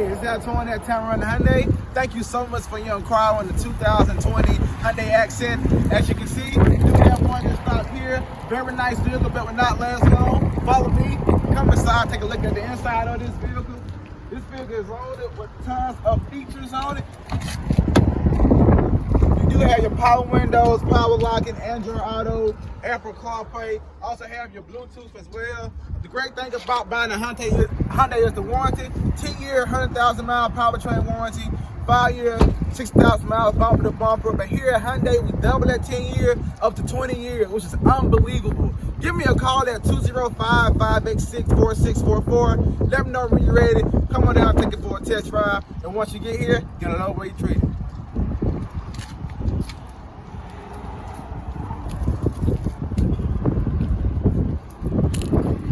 Hey, it's Tameron at Tameron Hyundai. Thank you so much for your inquiry on the 2020 Hyundai Accent. As you can see, we do have one that's stopped here. Very nice vehicle, but will not last long. Follow me, come inside, take a look at the inside of this vehicle. This vehicle is loaded with tons of features on it. You do have your power windows, power locking, Android Auto, Apple CarPlay. Also have your Bluetooth as well. The great thing about buying a Hyundai is the warranty. 10-year, 100,000-mile powertrain warranty. 5-year, 6,000 miles bumper to bumper. But here at Hyundai, we double that 10-year up to 20 years, which is unbelievable. Give me a call at 205-586-4644. Let me know when you're ready. Come on down, take it for a test drive. And once you get here, get a low rate treated.